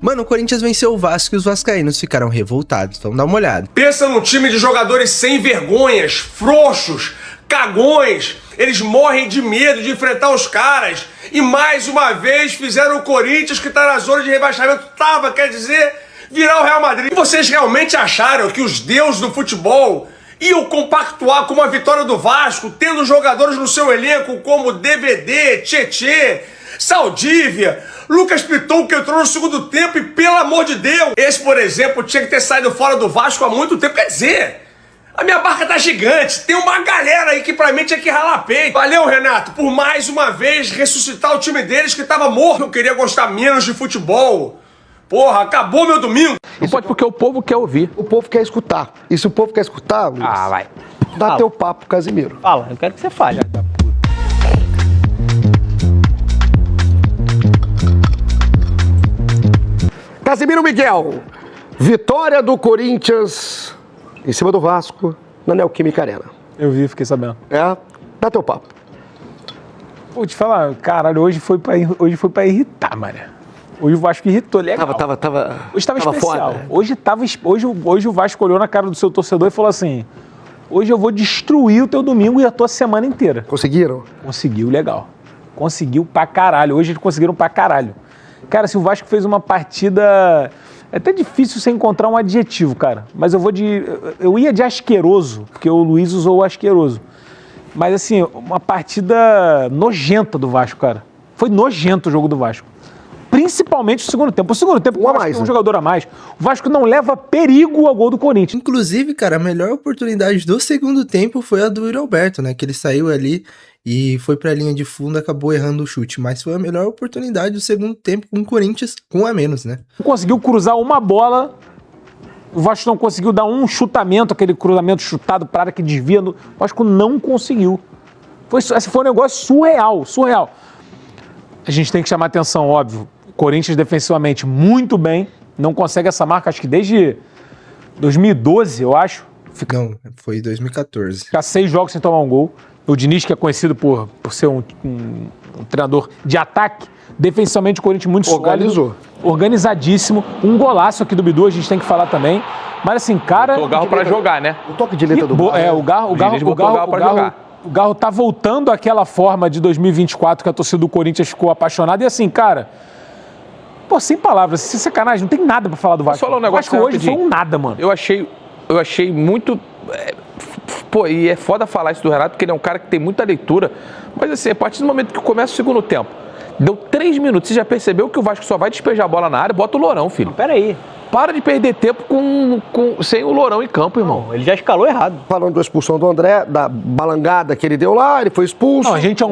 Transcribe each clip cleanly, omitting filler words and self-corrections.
Mano, o Corinthians venceu o Vasco e os vascaínos ficaram revoltados. Vamos dar uma olhada. Pensa num time de jogadores sem vergonhas, frouxos, cagões. Eles morrem de medo de enfrentar os caras. E mais uma vez fizeram o Corinthians, que tá na zona de rebaixamento, quer dizer, virar o Real Madrid. E vocês realmente acharam que os deuses do futebol iam compactuar com uma vitória do Vasco, tendo jogadores no seu elenco como DVD, Tietê, Saldívia, Lucas Piton, que entrou no segundo tempo e, pelo amor de Deus, esse, por exemplo, tinha que ter saído fora do Vasco há muito tempo. Quer dizer, a minha barca tá gigante, tem uma galera aí que pra mim tinha que ralar peito. Valeu, Renato, por mais uma vez ressuscitar o time deles que tava morto. Eu queria gostar menos de futebol. Porra, acabou meu domingo. Não pode, porque o povo quer ouvir. O povo quer escutar. E se o povo quer escutar, Luiz, vai. dá teu papo, Casimiro. Fala, eu quero que você fale. Casimiro Miguel, vitória do Corinthians em cima do Vasco na Neoquímica Arena. Eu vi, fiquei sabendo. Dá teu papo. Vou te falar, caralho, hoje foi pra irritar, mané. Hoje o Vasco irritou, legal. Hoje tava especial. Foda. Hoje o Vasco olhou na cara do seu torcedor e falou assim: hoje eu vou destruir o teu domingo e a tua semana inteira. Conseguiram? Conseguiu, legal. Conseguiu pra caralho. Hoje eles conseguiram pra caralho. Cara, se o Vasco fez uma partida... É até difícil você encontrar um adjetivo, cara. Mas eu ia de asqueroso, porque o Luiz usou o asqueroso. Mas assim, uma partida nojenta do Vasco, cara. Foi nojento o jogo do Vasco. Principalmente o segundo tempo. O segundo tempo, o Vasco tem um jogador a mais. O Vasco não leva perigo ao gol do Corinthians. Inclusive, cara, a melhor oportunidade do segundo tempo foi a do Yuri Alberto, né? Que ele saiu ali e foi pra linha de fundo, acabou errando o chute. Mas foi a melhor oportunidade do segundo tempo com o Corinthians, com a menos, né? Não conseguiu cruzar uma bola. O Vasco não conseguiu dar um chutamento, aquele cruzamento chutado para a área que desvia. O Vasco não conseguiu. Foi um negócio surreal. A gente tem que chamar atenção, óbvio. Corinthians defensivamente muito bem, não consegue essa marca, acho que desde 2012, eu acho. Não, foi 2014. Ficar 6 jogos sem tomar um gol. O Diniz, que é conhecido por ser um treinador de ataque, defensivamente o Corinthians muito sólido. Organizadíssimo. Um golaço aqui do Bidu, a gente tem que falar também. Mas assim, cara... Botou o Garro pra jogar, né? O toque de letra do O Garro tá voltando àquela forma de 2024 que a torcida do Corinthians ficou apaixonada. E assim, cara... Pô, sem palavras, sem sacanagem, não tem nada pra falar do Vasco. Falar um negócio o Vasco hoje foi um nada, mano. Eu achei muito... Pô, e é foda falar isso do Renato, porque ele é um cara que tem muita leitura. Mas assim, a partir do momento que começa o segundo tempo, deu 3 minutos, você já percebeu que o Vasco só vai despejar a bola na área, bota o Lourão, filho. Peraí. Para de perder tempo sem o Lourão em campo, irmão. Não, ele já escalou errado. Falando da expulsão do André, da balangada que ele deu lá, ele foi expulso. Não, a gente há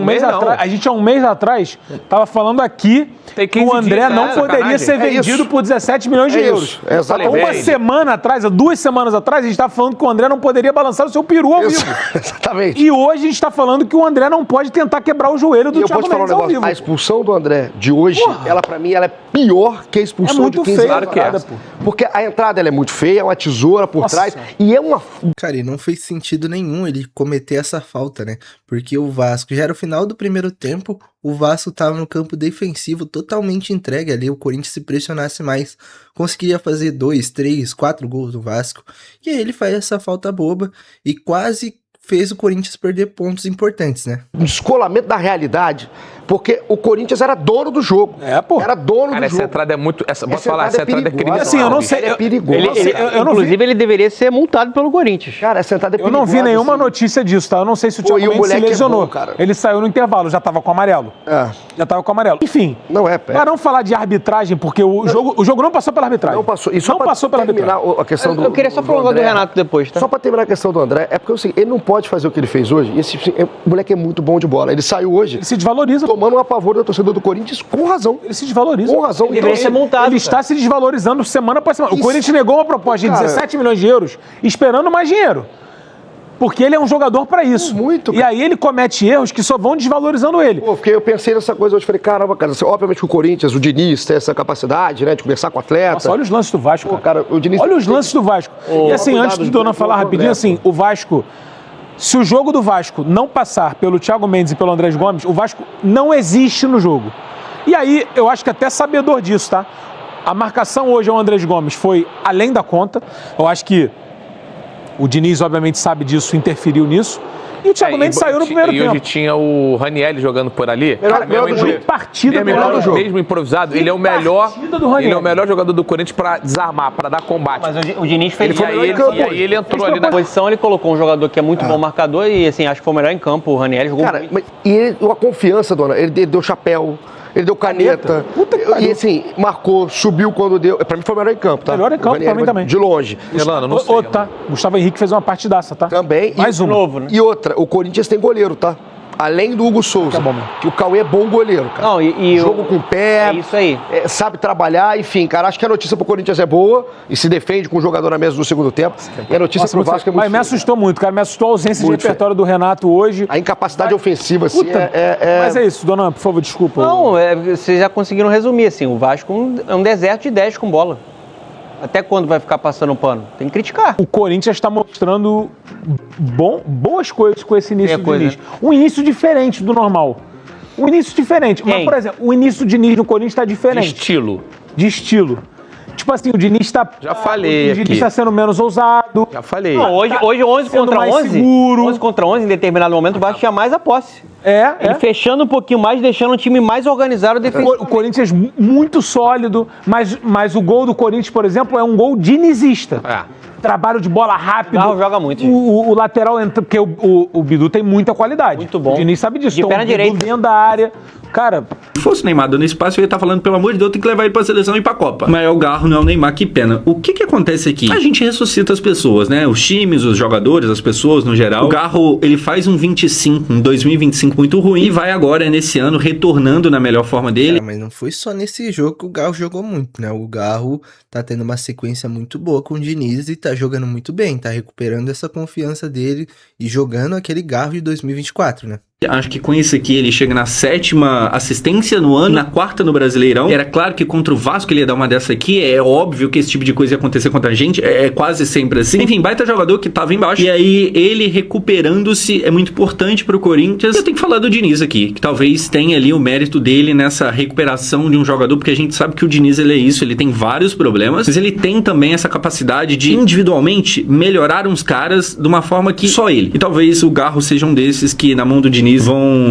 um mês atrás tava falando aqui que o André não poderia ser vendido por 17 milhões de euros. Exatamente. Uma semana atrás, 2 semanas atrás, a gente tava falando que o André não poderia balançar o seu peru ao vivo. Exatamente. E hoje a gente tá falando que o André não pode tentar quebrar o joelho do Thiago Mendes ao vivo. A expulsão do André de hoje, ela pra mim, ela é pior que a expulsão de 15 anos atrás. Porque a entrada ela é muito feia, é uma tesoura por trás e é uma... Cara, e não fez sentido nenhum ele cometer essa falta, né? Porque o Vasco, já era o final do primeiro tempo, o Vasco tava no campo defensivo totalmente entregue ali, o Corinthians se pressionasse mais, conseguiria fazer 2, 3, 4 gols do Vasco. E aí ele faz essa falta boba e quase fez o Corinthians perder pontos importantes, né? Um descolamento da realidade, porque o Corinthians era dono do jogo. Era dono do jogo. Essa entrada é muito... Essa entrada é criminosa. Assim, eu não sei... É perigoso. Inclusive, ele deveria ser multado pelo Corinthians. Cara, essa entrada é perigosa. Eu não vi nenhuma notícia disso, tá? Eu não sei se o Thiago Mendes se lesionou. Ele saiu no intervalo, já tava com amarelo. Já tava com amarelo. Enfim. Não é, para não falar de arbitragem, porque o jogo não passou pela arbitragem. Não passou. E não passou pela arbitragem. A questão eu queria só falar do Renato depois, tá? Só pra terminar a questão do André, é porque assim, ele não pode fazer o que ele fez hoje. O moleque é muito bom de bola. Ele saiu hoje... Ele se desvaloriza. Tomando um apavor da torcida do Corinthians com razão. Ele se desvaloriza. Com razão. Ele deveria ser multado. Ele está se desvalorizando semana após semana. O Corinthians negou uma proposta de 17 milhões de euros esperando mais dinheiro. Porque ele é um jogador para isso. Muito, e aí ele comete erros que só vão desvalorizando ele. Pô, porque eu pensei nessa coisa hoje, falei, caramba, cara, obviamente o Corinthians, o Diniz tem essa capacidade, né, de conversar com o atleta. Nossa, olha os lances do Vasco. Pô, cara, o Diniz... Olha os lances do Vasco. E assim, antes de Dona falar rapidinho, assim, o Vasco... Se o jogo do Vasco não passar pelo Thiago Mendes e pelo Andrés Gomes, o Vasco não existe no jogo. E aí, eu acho que até sabedor disso, tá? A marcação hoje ao Andrés Gomes foi além da conta. Eu acho que o Diniz, obviamente, sabe disso, interferiu nisso. E o Thiago Mendes saiu no primeiro tempo. E hoje tinha o Ranieri jogando por ali. Mesmo improvisado, ele é o melhor. Ele é o melhor jogador do Corinthians para desarmar, para dar combate. Mas o Diniz fez e aí ele entrou ali na posição, ele colocou um jogador que é muito bom marcador e assim, acho que foi o melhor em campo. O Ranieri jogou muito. Mas, a confiança, dona, ele deu chapéu. Ele deu caneta. E assim, marcou, subiu quando deu. Pra mim foi o melhor em campo, tá? Melhor em campo, pra mim também. De longe. Elano, não sei. Tá. Gustavo Henrique fez uma partidaça, tá? Também. Mais um novo, né? E outra, o Corinthians tem goleiro, tá? Além do Hugo Souza. Que o Cauê é bom goleiro, cara. Não, jogo com o pé. É isso aí. Sabe trabalhar, enfim, cara. Acho que a notícia pro Corinthians é boa e se defende com o jogador na mesa do segundo tempo. E a notícia pro Vasco é muito. Mas me assustou muito, cara. Me assustou a ausência de repertório do Renato hoje. A incapacidade ofensiva, assim, Mas é isso, dona, por favor, desculpa. Não, vocês já conseguiram resumir, assim. O Vasco é um deserto de 10 com bola. Até quando vai ficar passando o pano? Tem que criticar. O Corinthians está mostrando boas coisas com esse início do Diniz. Um início diferente do normal. Um início diferente. Mas, por exemplo, o início do Diniz no Corinthians está diferente. De estilo. Tipo assim, o Diniz está... Já falei. O Diniz está sendo menos ousado. Já falei. Não, hoje 11 contra 11. Seguro. 11 contra 11, em determinado momento, o Vasco tinha mais a posse. Ele fechando um pouquinho mais, deixando o time mais organizado defensivamente. O Corinthians muito sólido, mas o gol do Corinthians, por exemplo, é um gol dinizista. Trabalho de bola rápido. O joga muito. O lateral entra, porque o Bidu tem muita qualidade. Muito bom. O Diniz sabe disso. De perna direita. Dentro da área. Cara... Se fosse o Neymar dando espaço, eu ia estar falando, pelo amor de Deus, tem que levar ele pra seleção e ir pra Copa. Mas é o Garro, não é o Neymar, que pena. O que acontece aqui? A gente ressuscita as pessoas, né? Os times, os jogadores, as pessoas no geral. O Garro, ele faz um 25, um 2025 muito ruim e vai agora, nesse ano, retornando na melhor forma dele. Mas não foi só nesse jogo que o Garro jogou muito, né? O Garro tá tendo uma sequência muito boa com o Diniz e tá jogando muito bem, tá recuperando essa confiança dele e jogando aquele Garro de 2024, né? Acho que com isso aqui ele chega na 7ª assistência no ano, na 4ª no Brasileirão. Era claro que contra o Vasco ele ia dar uma dessa aqui. É óbvio que esse tipo de coisa ia acontecer contra a gente. É quase sempre assim. Enfim, baita jogador que tava embaixo. E aí ele recuperando-se é muito importante pro Corinthians. Eu tenho que falar do Diniz aqui, que talvez tenha ali o mérito dele nessa recuperação de um jogador, porque a gente sabe que o Diniz ele é isso, ele tem vários problemas, mas ele tem também essa capacidade de individualmente melhorar uns caras de uma forma que só ele. E talvez o Garro seja um desses que na mão do Diniz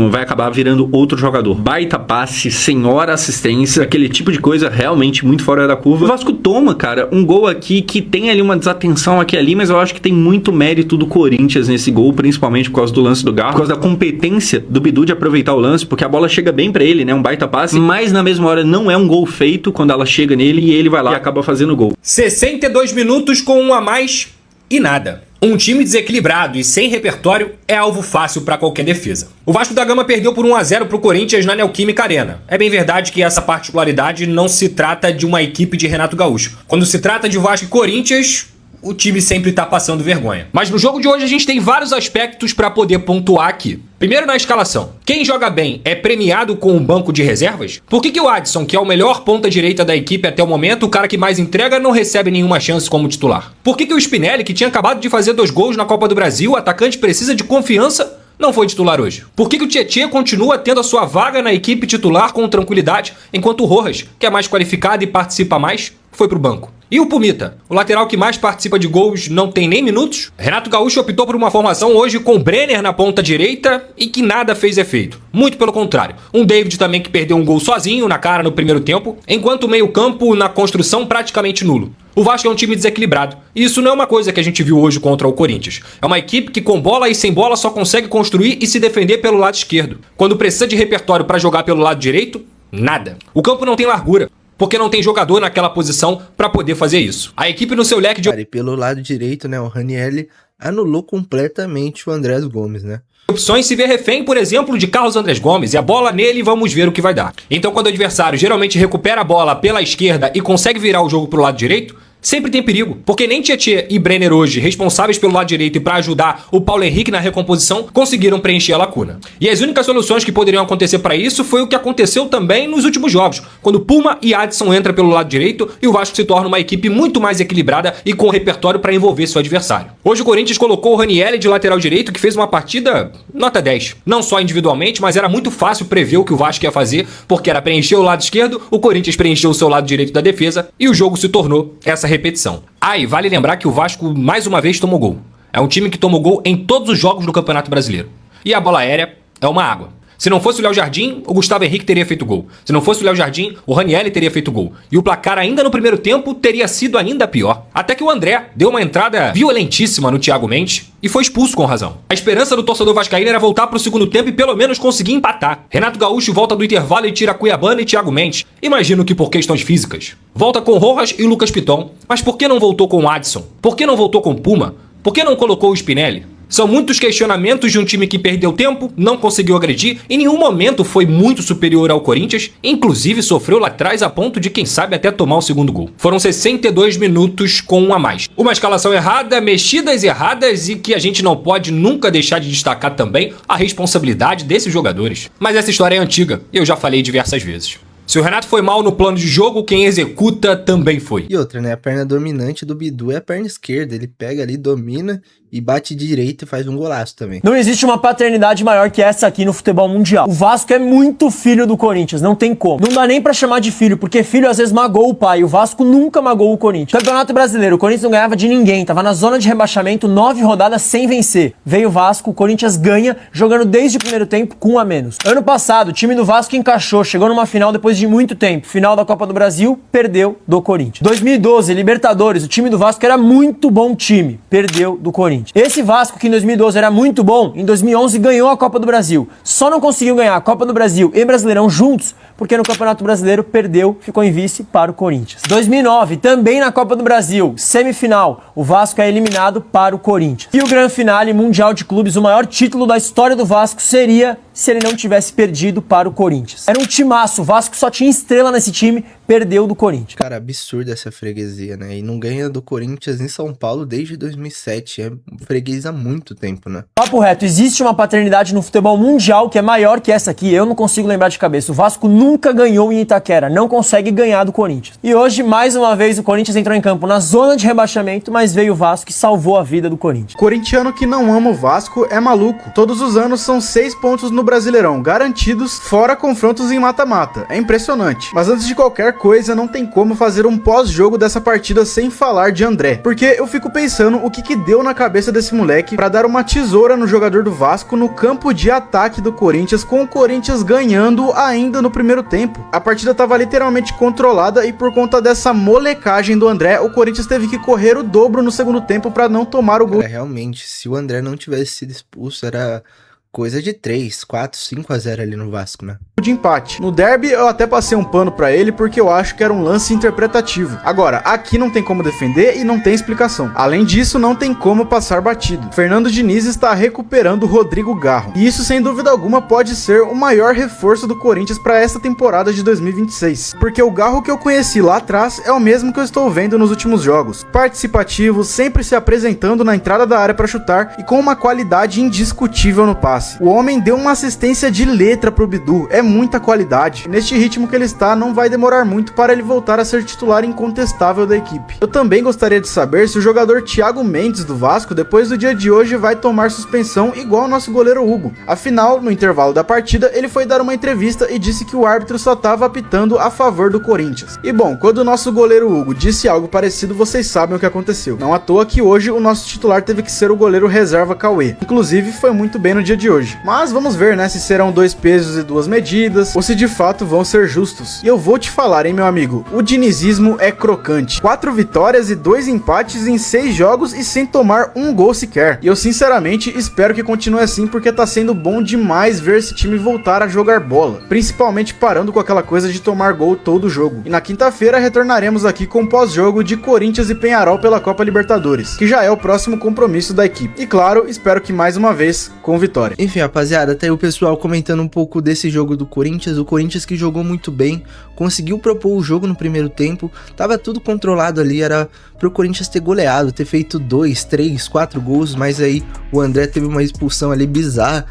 vai acabar virando outro jogador. Baita passe, senhora assistência, aquele tipo de coisa realmente muito fora da curva. O Vasco toma, cara, um gol aqui que tem ali uma desatenção aqui e ali, mas eu acho que tem muito mérito do Corinthians nesse gol, principalmente por causa do lance do Garro, por causa da competência do Bidu de aproveitar o lance, porque a bola chega bem pra ele, né, um baita passe, mas na mesma hora não é um gol feito quando ela chega nele e ele vai lá e acaba fazendo o gol. 62 minutos com um a mais e nada. Um time desequilibrado e sem repertório é alvo fácil para qualquer defesa. O Vasco da Gama perdeu por 1-0 para o Corinthians na Neoquímica Arena. É bem verdade que essa particularidade não se trata de uma equipe de Renato Gaúcho. Quando se trata de Vasco e Corinthians, o time sempre tá passando vergonha. Mas no jogo de hoje a gente tem vários aspectos para poder pontuar aqui. Primeiro, na escalação. Quem joga bem é premiado com um banco de reservas? Por que o Adson, que é o melhor ponta-direita da equipe até o momento, o cara que mais entrega, não recebe nenhuma chance como titular? Por que o Spinelli, que tinha acabado de fazer 2 gols na Copa do Brasil, o atacante precisa de confiança, não foi titular hoje? Por que o Tietê continua tendo a sua vaga na equipe titular com tranquilidade, enquanto o Rojas, que é mais qualificado e participa mais, foi pro banco? E o Pumita, o lateral que mais participa de gols, não tem nem minutos? Renato Gaúcho optou por uma formação hoje com Brenner na ponta direita e que nada fez efeito. Muito pelo contrário. Um David também que perdeu um gol sozinho na cara no primeiro tempo, enquanto o meio-campo na construção praticamente nulo. O Vasco é um time desequilibrado, e isso não é uma coisa que a gente viu hoje contra o Corinthians. É uma equipe que com bola e sem bola só consegue construir e se defender pelo lado esquerdo. Quando precisa de repertório para jogar pelo lado direito, nada. O campo não tem largura, porque não tem jogador naquela posição para poder fazer isso. A equipe no seu leque de... E pelo lado direito, né, o Ranieri anulou completamente o Andrés Gomes, né? Opções se vê refém, por exemplo, de Carlos Andrés Gomes, e a bola nele, vamos ver o que vai dar. Então, quando o adversário geralmente recupera a bola pela esquerda e consegue virar o jogo pro lado direito, sempre tem perigo, porque nem Tietê e Brenner hoje, responsáveis pelo lado direito e para ajudar o Paulo Henrique na recomposição, conseguiram preencher a lacuna. E as únicas soluções que poderiam acontecer para isso foi o que aconteceu também nos últimos jogos, quando Puma e Adson entram pelo lado direito e o Vasco se torna uma equipe muito mais equilibrada e com repertório para envolver seu adversário. Hoje o Corinthians colocou o Ranieri de lateral direito, que fez uma partida nota 10. Não só individualmente, mas era muito fácil prever o que o Vasco ia fazer, porque era preencher o lado esquerdo, o Corinthians preencheu o seu lado direito da defesa e o jogo se tornou essa repetição. E vale lembrar que o Vasco mais uma vez tomou gol. É um time que tomou gol em todos os jogos do Campeonato Brasileiro. E a bola aérea é uma água. Se não fosse o Léo Jardim, o Gustavo Henrique teria feito gol. Se não fosse o Léo Jardim, o Ranieri teria feito gol. E o placar ainda no primeiro tempo teria sido ainda pior. Até que o André deu uma entrada violentíssima no Thiago Mendes e foi expulso com razão. A esperança do torcedor vascaíno era voltar para o segundo tempo e pelo menos conseguir empatar. Renato Gaúcho volta do intervalo e tira Cuiabano e Thiago Mendes. Imagino que por questões físicas. Volta com Rojas e Lucas Piton. Mas por que não voltou com o Adson? Por que não voltou com Puma? Por que não colocou o Spinelli? São muitos questionamentos de um time que perdeu tempo, não conseguiu agredir, em nenhum momento foi muito superior ao Corinthians, inclusive sofreu lá atrás a ponto de, quem sabe, até tomar o segundo gol. Foram 62 minutos com um a mais. Uma escalação errada, mexidas erradas e que a gente não pode nunca deixar de destacar também a responsabilidade desses jogadores. Mas essa história é antiga e eu já falei diversas vezes. Se o Renato foi mal no plano de jogo, quem executa também foi. E outra, né? A perna dominante do Bidu é a perna esquerda. Ele pega ali, domina e bate direito e faz um golaço também. Não existe uma paternidade maior que essa aqui no futebol mundial. O Vasco é muito filho do Corinthians, não tem como. Não dá nem pra chamar de filho, porque filho às vezes magoa o pai. O Vasco nunca magoou o Corinthians. Campeonato Brasileiro, o Corinthians não ganhava de ninguém. Tava na zona de rebaixamento, 9 rodadas sem vencer. Veio o Vasco, o Corinthians ganha, jogando desde o primeiro tempo com 1 a menos. Ano passado, o time do Vasco encaixou, chegou numa final depois de muito tempo. Final da Copa do Brasil, perdeu do Corinthians. 2012, Libertadores, o time do Vasco era muito bom time, perdeu do Corinthians. Esse Vasco que em 2012 era muito bom, em 2011 ganhou a Copa do Brasil. Só não conseguiu ganhar a Copa do Brasil e Brasileirão juntos, porque no Campeonato Brasileiro perdeu, ficou em vice para o Corinthians. 2009, também na Copa do Brasil, semifinal, o Vasco é eliminado para o Corinthians. E o Gran Finale Mundial de Clubes, o maior título da história do Vasco, seria se ele não tivesse perdido para o Corinthians. Era um timaço, o Vasco só tinha estrela nesse time, perdeu do Corinthians. Cara, absurda essa freguesia, né? E não ganha do Corinthians em São Paulo desde 2007. É freguês há muito tempo, né? Papo reto, existe uma paternidade no futebol mundial que é maior que essa aqui. Eu não consigo lembrar de cabeça. O Vasco nunca ganhou em Itaquera, não consegue ganhar do Corinthians. E hoje, mais uma vez, o Corinthians entrou em campo na zona de rebaixamento, mas veio o Vasco e salvou a vida do Corinthians. Corintiano que não ama o Vasco é maluco. Todos os anos são 6 pontos no Brasileirão, garantidos, fora confrontos em mata-mata. É impressionante. Mas antes de qualquer coisa, não tem como fazer um pós-jogo dessa partida sem falar de André. Porque eu fico pensando o que deu na cabeça desse moleque pra dar uma tesoura no jogador do Vasco no campo de ataque do Corinthians, com o Corinthians ganhando ainda no primeiro tempo. A partida tava literalmente controlada e por conta dessa molecagem do André, o Corinthians teve que correr o dobro no segundo tempo pra não tomar o gol. Realmente, se o André não tivesse sido expulso, era coisa de 3, 4, 5 a 0 ali no Vasco, né? De empate. No derby eu até passei um pano pra ele porque eu acho que era um lance interpretativo. Agora, aqui não tem como defender e não tem explicação. Além disso, não tem como passar batido. Fernando Diniz está recuperando o Rodrigo Garro. E isso, sem dúvida alguma, pode ser o maior reforço do Corinthians para esta temporada de 2026. Porque o Garro que eu conheci lá atrás é o mesmo que eu estou vendo nos últimos jogos. Participativo, sempre se apresentando na entrada da área para chutar e com uma qualidade indiscutível no passe. O homem deu uma assistência de letra pro Bidu, é muita qualidade. Neste ritmo que ele está, não vai demorar muito para ele voltar a ser titular incontestável da equipe. Eu também gostaria de saber se o jogador Thiago Mendes do Vasco, depois do dia de hoje, vai tomar suspensão igual o nosso goleiro Hugo. Afinal, no intervalo da partida, ele foi dar uma entrevista e disse que o árbitro só estava apitando a favor do Corinthians. E bom, quando o nosso goleiro Hugo disse algo parecido, vocês sabem o que aconteceu. Não à toa que hoje o nosso titular teve que ser o goleiro reserva Cauê. Inclusive, foi muito bem no dia de hoje. Mas vamos ver, né, se serão 2 pesos e 2 medidas, ou se de fato vão ser justos. E eu vou te falar, hein, meu amigo, o dinizismo é crocante. 4 vitórias e 2 empates em 6 jogos e sem tomar um gol sequer. E eu sinceramente espero que continue assim, porque tá sendo bom demais ver esse time voltar a jogar bola, principalmente parando com aquela coisa de tomar gol todo jogo. E na quinta-feira retornaremos aqui com o pós-jogo de Corinthians e Peñarol pela Copa Libertadores, que já é o próximo compromisso da equipe. E claro, espero que mais uma vez com vitória. Enfim, rapaziada, até aí o pessoal comentando um pouco desse jogo do Corinthians. O Corinthians que jogou muito bem, conseguiu propor o jogo no primeiro tempo, tava tudo controlado ali, era pro Corinthians ter goleado, ter feito 2, 3, 4 gols, mas aí o André teve uma expulsão ali bizarra,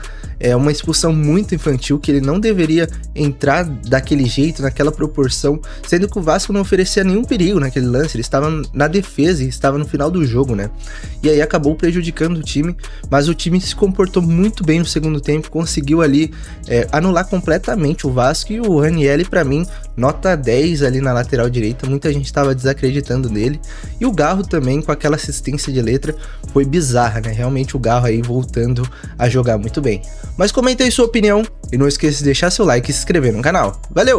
uma expulsão muito infantil, que ele não deveria entrar daquele jeito, naquela proporção, sendo que o Vasco não oferecia nenhum perigo naquele lance, ele estava na defesa e estava no final do jogo, né? E aí acabou prejudicando o time, mas o time se comportou muito bem no segundo tempo, conseguiu ali anular completamente o Vasco, e o Ranieri, pra mim, nota 10 ali na lateral direita, muita gente estava desacreditando nele, e o Garro também, com aquela assistência de letra, foi bizarra, né? Realmente o Garro aí voltando a jogar muito bem. Mas comenta aí sua opinião, e não esqueça de deixar seu like e se inscrever no canal. Valeu!